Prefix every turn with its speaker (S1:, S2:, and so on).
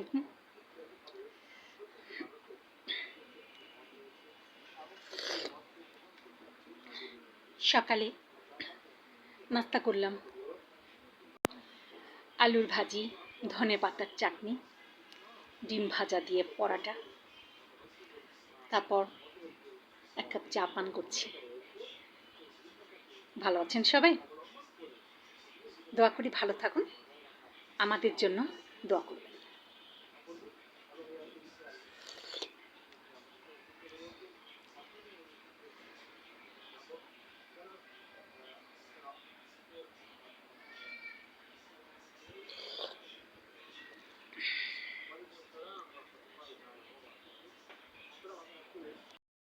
S1: আলাইকুম। সকালে নাস্তা করলাম আলুর ভাজি, ধনে পাতার চাটনি, ডিম ভাজা দিয়ে পরাটা, তারপর এক কাপ চা পান করছি। ভালো আছেন সবাই? দোয়া করি ভালো থাকুন, আমাদের জন্য দোয়া করবেন।